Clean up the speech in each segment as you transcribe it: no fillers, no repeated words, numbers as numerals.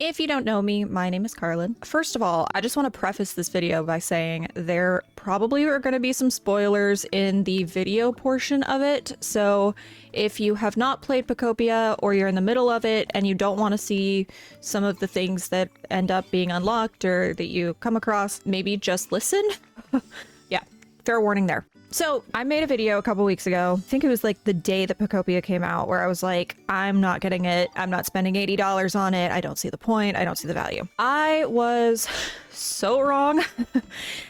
If you don't know me, my name is Carlin. First of all, I just want to preface this video by saying there probably are going to be some spoilers in the video portion of it. So if you have not played Pokopia or you're in the middle of it and you don't want to see some of the things that end up being unlocked or that you come across, maybe just listen. Yeah, fair warning there. So I made a video a couple weeks ago, I think it was like the day that Pokopia came out, where I was like, I'm not getting it. I'm not spending $80 on it. I don't see the point. I don't see the value. I was so wrong.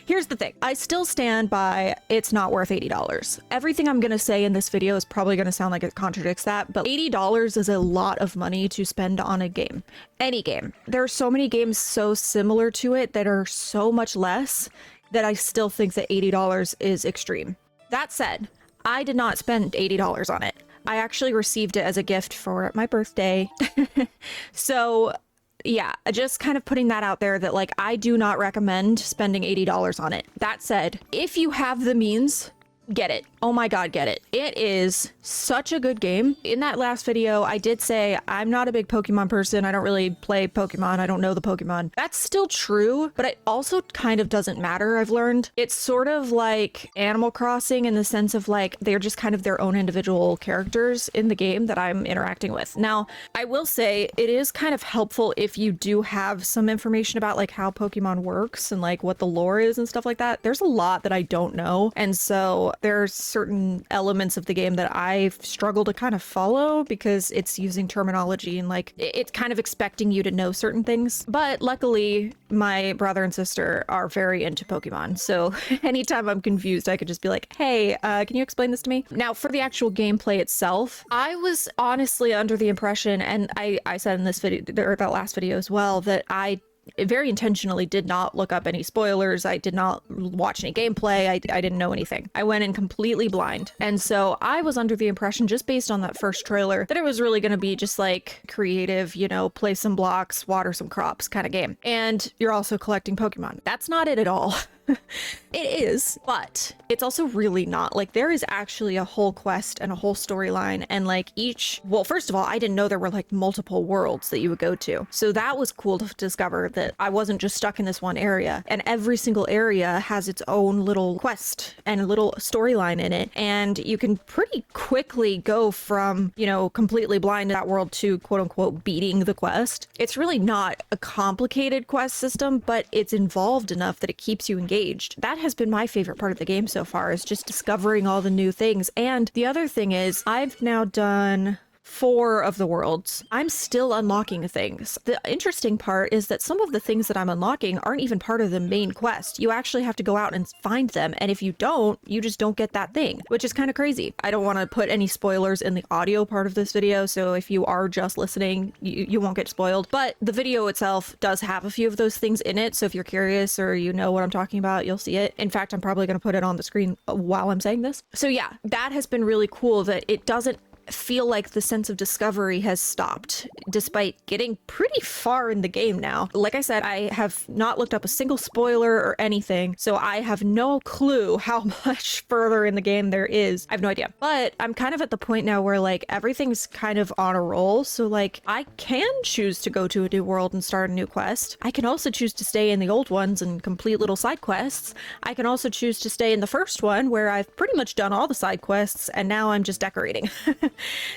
Here's the thing. I still stand by it's not worth $80. Everything I'm going to say in this video is probably going to sound like it contradicts that, but $80 is a lot of money to spend on a game. Any game. There are so many games so similar to it that are so much less that I still think that $80 is extreme. That said, I did not spend $80 on it. I actually received it as a gift for my birthday. So yeah, just kind of putting that out there that like, I do not recommend spending $80 on it. That said, if you have the means, get it. Oh my god, get it. It is such a good game. In that last video, I did say I'm not a big Pokemon person. I don't really play Pokemon. I don't know the Pokemon. That's still true, but it also kind of doesn't matter, I've learned. It's sort of like Animal Crossing in the sense of like, they're just kind of their own individual characters in the game that I'm interacting with. Now, I will say it is kind of helpful if you do have some information about like how Pokemon works and like what the lore is and stuff like that. There's a lot that I don't know. And so there's certain elements of the game that I struggle to kind of follow because it's using terminology and like it's kind of expecting you to know certain things. But luckily, my brother and sister are very into Pokemon. So anytime I'm confused, I could just be like, hey, can you explain this to me? Now, for the actual gameplay itself, I was honestly under the impression, and I said in this video, or that last video as well, that I very intentionally did not look up any spoilers. I did not watch any gameplay. I didn't know anything. I went in completely blind. And so I was under the impression, just based on that first trailer, that it was really going to be just like creative, you know, play some blocks, water some crops kind of game. And you're also collecting Pokemon. That's not it at all. It is, but it's also really not. Like, there is actually a whole quest and a whole storyline, and like well, first of all, I didn't know there were like multiple worlds that you would go to. So that was cool to discover that I wasn't just stuck in this one area, and every single area has its own little quest and a little storyline in it. And you can pretty quickly go from, you know, completely blind in that world to quote unquote beating the quest. It's really not a complicated quest system, but it's involved enough that it keeps you engaged. That has been my favorite part of the game so far, is just discovering all the new things. And the other thing is, I've now done 4 of the worlds. I'm still unlocking things. The interesting part is that some of the things that I'm unlocking aren't even part of the main quest. You actually have to go out and find them, and if you don't, you just don't get that thing, which is kind of crazy. I don't want to put any spoilers in the audio part of this video, so if you are just listening, you won't get spoiled. But the video itself does have a few of those things in it, so if you're curious or you know what I'm talking about, you'll see it. In fact, I'm probably going to put it on the screen while I'm saying this. So yeah, that has been really cool that it doesn't feel like the sense of discovery has stopped, despite getting pretty far in the game now. Like I said, I have not looked up a single spoiler or anything, so I have no clue how much further in the game there is. I have no idea. But I'm kind of at the point now where like everything's kind of on a roll, so like I can choose to go to a new world and start a new quest. I can also choose to stay in the old ones and complete little side quests. I can also choose to stay in the first one where I've pretty much done all the side quests and now I'm just decorating.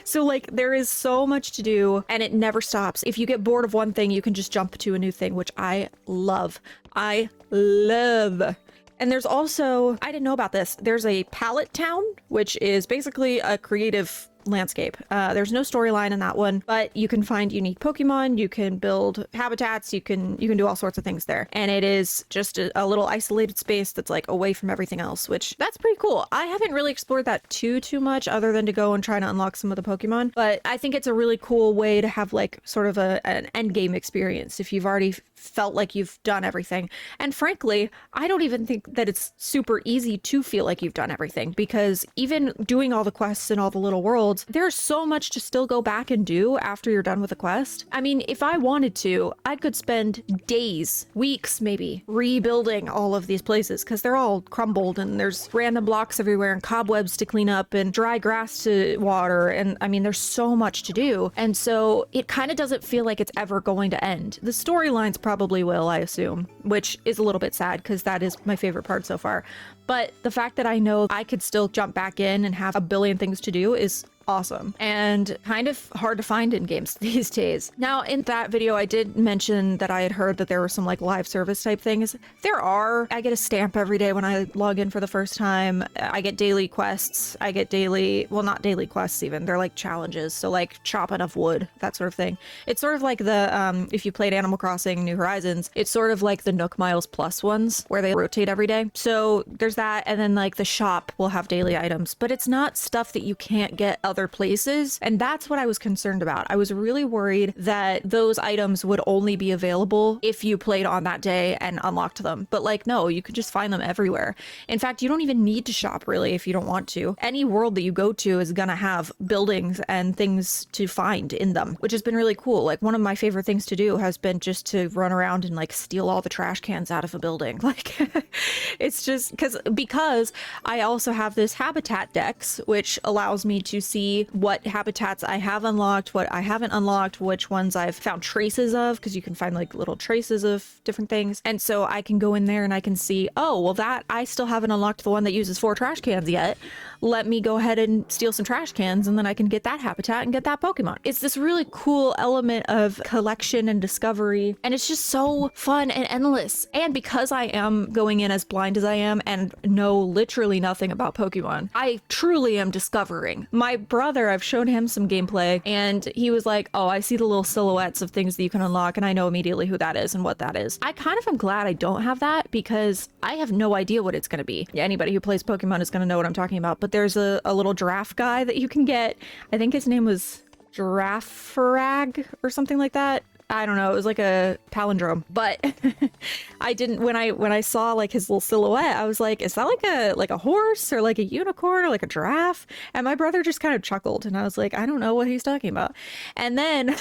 So like there is so much to do and it never stops. If you get bored of one thing, you can just jump to a new thing, which I love. I love. And there's also, I didn't know about this, there's a palette town, which is basically a creative landscape. There's no storyline in that one, but you can find unique Pokemon, you can build habitats, you can do all sorts of things there. And it is just a little isolated space that's like away from everything else, which that's pretty cool. I haven't really explored that too much other than to go and try to unlock some of the Pokemon, but I think it's a really cool way to have like sort of an end game experience if you've already felt like you've done everything. And frankly, I don't even think that it's super easy to feel like you've done everything, because even doing all the quests in all the little worlds, worlds, there's so much to still go back and do after you're done with a quest. I mean, if I wanted to, I could spend days, weeks maybe, rebuilding all of these places because they're all crumbled and there's random blocks everywhere and cobwebs to clean up and dry grass to water. And I mean, there's so much to do. And so it kind of doesn't feel like it's ever going to end. The storylines probably will, I assume, which is a little bit sad because that is my favorite part so far. But the fact that I know I could still jump back in and have a billion things to do is awesome and kind of hard to find in games these days. Now, in that video, I did mention that I had heard that there were some like live service type things. There are. I get a stamp every day when I log in for the first time. I get daily quests. I get daily, well, not daily quests even. They're like challenges. So like chop enough wood, that sort of thing. It's sort of like the, if you played Animal Crossing New Horizons, it's sort of like the Nook Miles Plus ones where they rotate every day. So there's that. And then like the shop will have daily items, but it's not stuff that you can't get other places. And that's what I was concerned about. I was really worried that those items would only be available if you played on that day and unlocked them. But like, no, you can just find them everywhere. In fact, you don't even need to shop really if you don't want to. Any world that you go to is gonna have buildings and things to find in them, which has been really cool. Like one of my favorite things to do has been just to run around and like steal all the trash cans out of a building. Like it's just because I also have this habitat dex, which allows me to see what habitats I have unlocked, what I haven't unlocked, which ones I've found traces of, because you can find like little traces of different things. And so I can go in there and I can see, oh, well, that I still haven't unlocked the one that uses 4 trash cans yet. Let me go ahead and steal some trash cans and then I can get that habitat and get that Pokemon. It's this really cool element of collection and discovery, and it's just so fun and endless. And because I am going in as blind as I am and know literally nothing about Pokemon, I truly am discovering. My brother, I've shown him some gameplay and he was like, oh, I see the little silhouettes of things that you can unlock and I know immediately who that is and what that is. I kind of am glad I don't have that because I have no idea what it's going to be. Anybody who plays Pokemon is going to know what I'm talking about, but there's a little giraffe guy that you can get. I think his name was Girafarag or something like that. I don't know, it was like a palindrome, but I didn't, when I saw like his little silhouette, I was like, is that like a horse or like a unicorn or like a giraffe? And my brother just kind of chuckled and I was like, I don't know what he's talking about. And then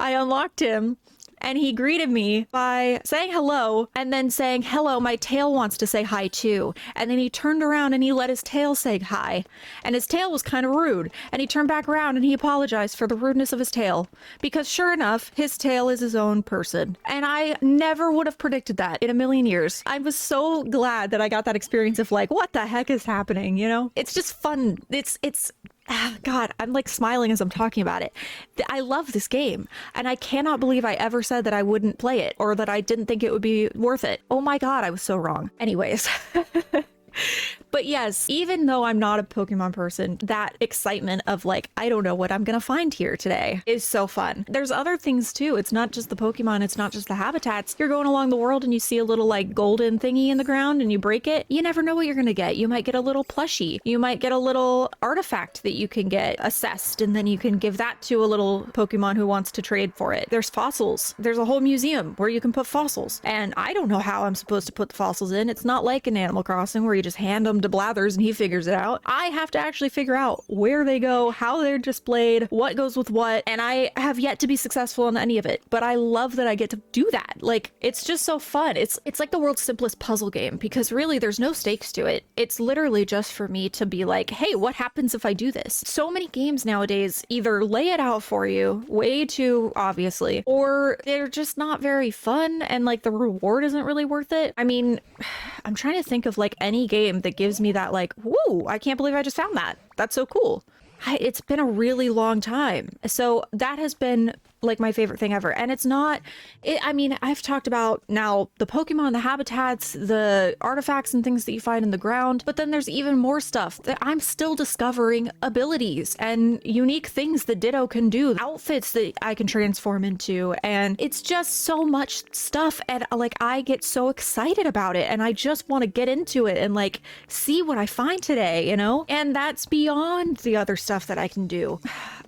I unlocked him and he greeted me by saying hello and then saying, hello, my tail wants to say hi too. And then he turned around and he let his tail say hi. And his tail was kind of rude. And he turned back around and he apologized for the rudeness of his tail. Because sure enough, his tail is his own person. And I never would have predicted that in a million years. I was so glad that I got that experience of like, what the heck is happening, you know? It's just fun. God, I'm like smiling as I'm talking about it. I love this game and I cannot believe I ever said that I wouldn't play it or that I didn't think it would be worth it. Oh my God, I was so wrong. Anyways. But yes, even though I'm not a Pokemon person, that excitement of like, I don't know what I'm gonna find here today is so fun. There's other things too. It's not just the Pokemon, it's not just the habitats. You're going along the world and you see a little like golden thingy in the ground and you break it. You never know what you're gonna get. You might get a little plushie. You might get a little artifact that you can get assessed and then you can give that to a little Pokemon who wants to trade for it. There's fossils. There's a whole museum where you can put fossils. And I don't know how I'm supposed to put the fossils in. It's not like in Animal Crossing where you just hand them to Blathers and he figures it out. I have to actually figure out where they go, how they're displayed, what goes with what, and I have yet to be successful in any of it. But I love that I get to do that. Like, it's just so fun. It's like the world's simplest puzzle game because really there's no stakes to it. It's literally just for me to be like, hey, what happens if I do this? So many games nowadays either lay it out for you way too obviously, or they're just not very fun and like the reward isn't really worth it. I mean, I'm trying to think of like any game that gives me that like, whoa, I can't believe I just found that. That's so cool. It's been a really long time. So that has been like my favorite thing ever. And it's not, I mean, I've talked about now the Pokemon, the habitats, the artifacts and things that you find in the ground, but then there's even more stuff that I'm still discovering abilities and unique things that Ditto can do, outfits that I can transform into. And it's just so much stuff. And like, I get so excited about it and I just want to get into it and like see what I find today, you know? And that's beyond the other stuff that I can do.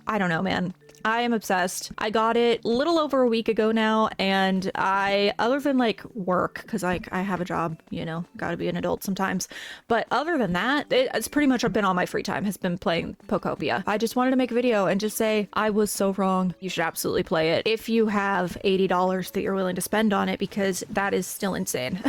I don't know, man. I am obsessed. I got it a little over a week ago now, and other than like work, because like I have a job, you know, gotta be an adult sometimes. But other than that, it's pretty much been all my free time has been playing Pokopia. I just wanted to make a video and just say I was so wrong. You should absolutely play it if you have $80 that you're willing to spend on it, because that is still insane.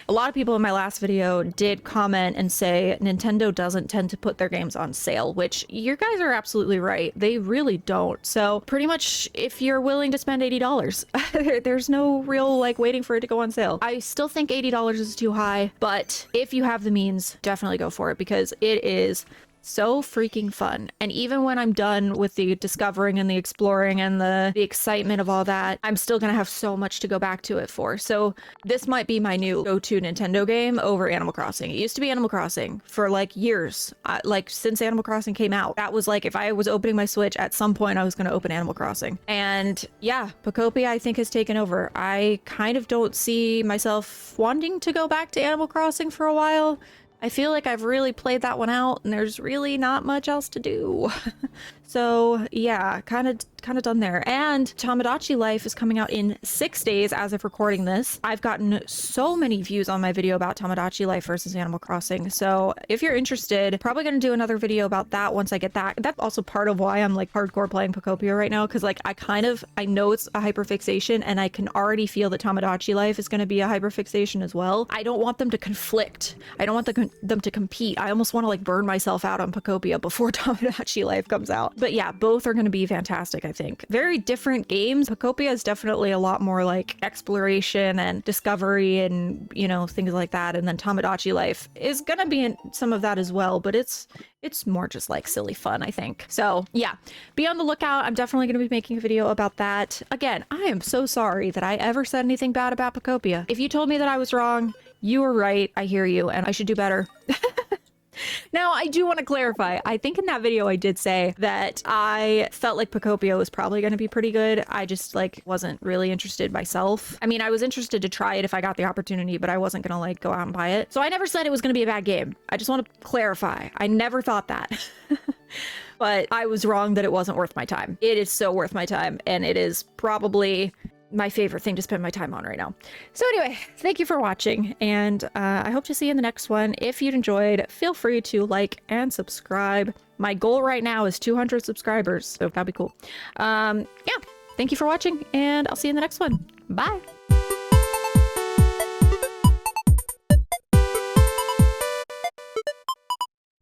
A lot of people in my last video did comment and say Nintendo doesn't tend to put their games on sale, which you guys are absolutely right. They really don't. So pretty much if you're willing to spend $80, there's no real like waiting for it to go on sale. I still think $80 is too high, but if you have the means, definitely go for it, because it is so freaking fun. And even when I'm done with the discovering and the exploring and the excitement of all that, I'm still gonna have so much to go back to it for. So this might be my new go-to Nintendo game over Animal Crossing. It used to be Animal Crossing for like years, like since Animal Crossing came out. That was like, if I was opening my Switch at some point, I was gonna open Animal Crossing. And yeah, Pokopia I think has taken over. I kind of don't see myself wanting to go back to Animal Crossing for a while. I feel like I've really played that one out and there's really not much else to do. So yeah, kind of done there. And Tamagotchi Life is coming out in 6 days as of recording this. I've gotten so many views on my video about Tamagotchi Life versus Animal Crossing. So if you're interested, probably going to do another video about that once I get that. That's also part of why I'm like hardcore playing Pokopia right now, because like I know it's a hyperfixation and I can already feel that Tamagotchi Life is going to be a hyperfixation as well. I don't want them to conflict. I don't want them to compete. I almost want to like burn myself out on Pokopia before Tamagotchi Life comes out. But yeah, both are going to be fantastic, I think. Very different games. Pokopia is definitely a lot more like exploration and discovery and, you know, things like that. And then Tamagotchi Life is going to be in some of that as well, but it's more just like silly fun, I think. So yeah, be on the lookout. I'm definitely going to be making a video about that. Again, I am so sorry that I ever said anything bad about Pokopia. If you told me that I was wrong, you were right. I hear you, and I should do better. Now, I do want to clarify. I think in that video I did say that I felt like Pokopia was probably going to be pretty good. I just like wasn't really interested myself. I mean, I was interested to try it if I got the opportunity, but I wasn't going to like go out and buy it. So I never said it was going to be a bad game. I just want to clarify. I never thought that. But I was wrong that it wasn't worth my time. It is so worth my time, and it is probably my favorite thing to spend my time on right now. So anyway, thank you for watching, and I hope to see you in the next one. If you enjoyed, feel free to like and subscribe. My goal right now is 200 subscribers, so that'd be cool. Yeah, thank you for watching, and I'll see you in the next one. Bye.